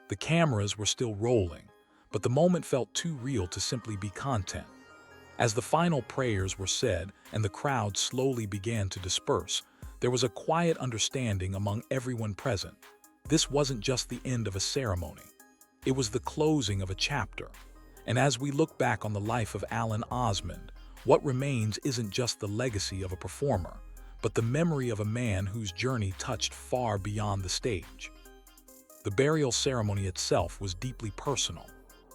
The cameras were still rolling, but the moment felt too real to simply be content. As the final prayers were said and the crowd slowly began to disperse, there was a quiet understanding among everyone present. This wasn't just the end of a ceremony. It was the closing of a chapter. And as we look back on the life of Alan Osmond, what remains isn't just the legacy of a performer, but the memory of a man whose journey touched far beyond the stage. The burial ceremony itself was deeply personal,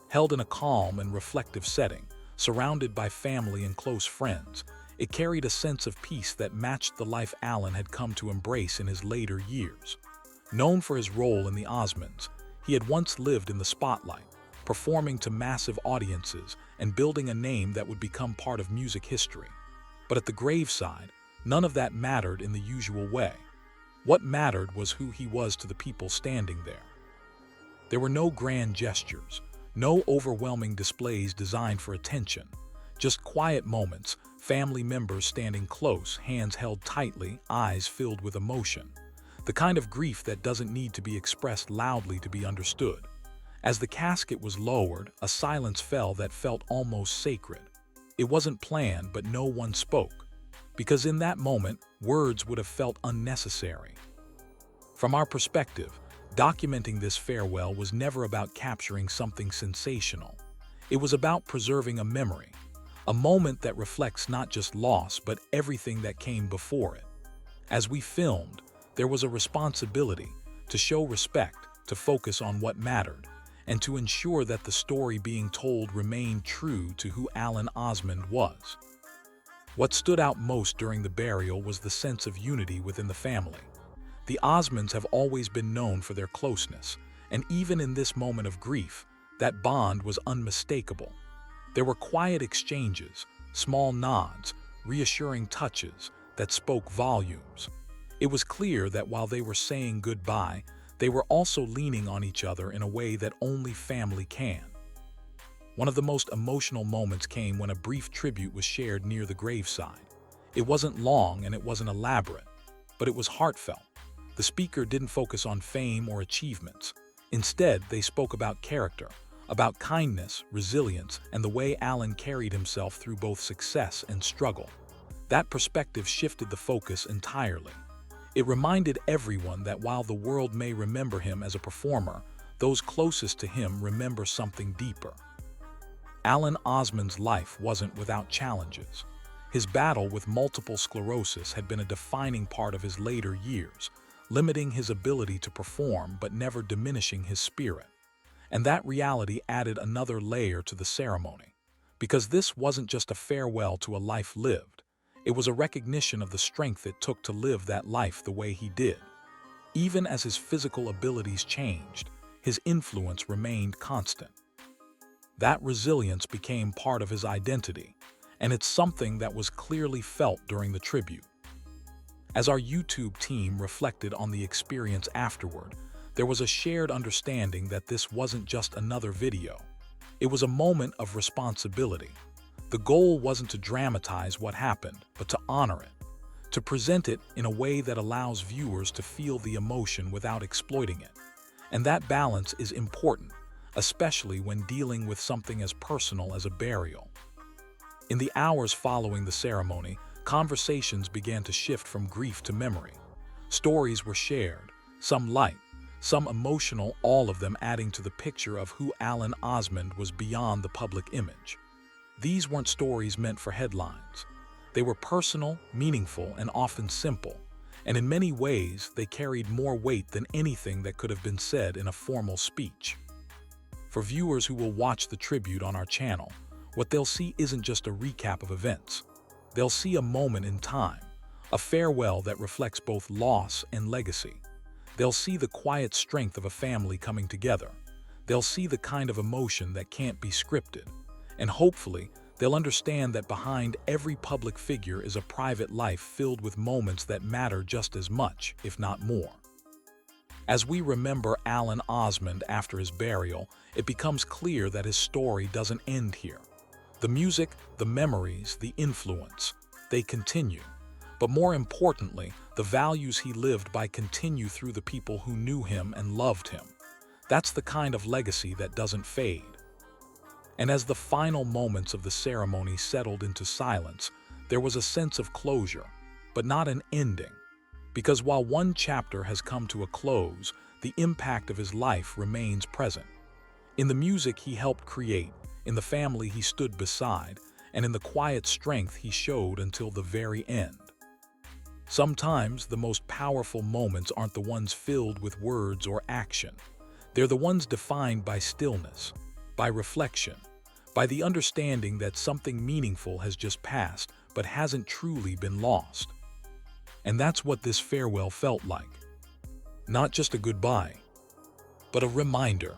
held in a calm and reflective setting, surrounded by family and close friends. It carried a sense of peace that matched the life Alan had come to embrace in his later years. Known for his role in the Osmonds, he had once lived in the spotlight, performing to massive audiences and building a name that would become part of music history. But at the graveside, none of that mattered in the usual way. What mattered was who he was to the people standing there. There were no grand gestures, no overwhelming displays designed for attention, just quiet moments, family members standing close, hands held tightly, eyes filled with emotion. The kind of grief that doesn't need to be expressed loudly to be understood. As the casket was lowered, a silence fell that felt almost sacred. It wasn't planned, but no one spoke, because in that moment, words would have felt unnecessary. From our perspective, documenting this farewell was never about capturing something sensational. It was about preserving a memory, a moment that reflects not just loss, but everything that came before it. As we filmed, there was a responsibility to show respect, to focus on what mattered, and to ensure that the story being told remained true to who Alan Osmond was. What stood out most during the burial was the sense of unity within the family. The Osmonds have always been known for their closeness, and even in this moment of grief, that bond was unmistakable. There were quiet exchanges, small nods, reassuring touches that spoke volumes. It was clear that while they were saying goodbye, they were also leaning on each other in a way that only family can. One of the most emotional moments came when a brief tribute was shared near the graveside. It wasn't long and it wasn't elaborate, but it was heartfelt. The speaker didn't focus on fame or achievements. Instead, they spoke about character, about kindness, resilience, and the way Alan carried himself through both success and struggle. That perspective shifted the focus entirely. It reminded everyone that while the world may remember him as a performer, those closest to him remember something deeper. Alan Osmond's life wasn't without challenges. His battle with multiple sclerosis had been a defining part of his later years, limiting his ability to perform but never diminishing his spirit. And that reality added another layer to the ceremony, because this wasn't just a farewell to a life lived. It was a recognition of the strength it took to live that life the way he did. Even as his physical abilities changed, his influence remained constant. That resilience became part of his identity, and it's something that was clearly felt during the tribute. As our YouTube team reflected on the experience afterward, there was a shared understanding that this wasn't just another video. It was a moment of responsibility. The goal wasn't to dramatize what happened, but to honor it, to present it in a way that allows viewers to feel the emotion without exploiting it. And that balance is important, especially when dealing with something as personal as a burial. In the hours following the ceremony, conversations began to shift from grief to memory. Stories were shared, some light, some emotional, all of them adding to the picture of who Alan Osmond was beyond the public image. These weren't stories meant for headlines. They were personal, meaningful, and often simple, and in many ways they carried more weight than anything that could have been said in a formal speech. For viewers who will watch the tribute on our channel, what they'll see isn't just a recap of events. They'll see a moment in time, a farewell that reflects both loss and legacy. They'll see the quiet strength of a family coming together. They'll see the kind of emotion that can't be scripted. And hopefully, they'll understand that behind every public figure is a private life filled with moments that matter just as much, if not more. As we remember Alan Osmond after his burial, it becomes clear that his story doesn't end here. The music, the memories, the influence, they continue. But more importantly, the values he lived by continue through the people who knew him and loved him. That's the kind of legacy that doesn't fade. And as the final moments of the ceremony settled into silence, there was a sense of closure, but not an ending. Because while one chapter has come to a close, the impact of his life remains present. In the music he helped create, in the family he stood beside, and in the quiet strength he showed until the very end. Sometimes the most powerful moments aren't the ones filled with words or action. They're the ones defined by stillness, by reflection, by the understanding that something meaningful has just passed but hasn't truly been lost. And that's what this farewell felt like. Not just a goodbye, but a reminder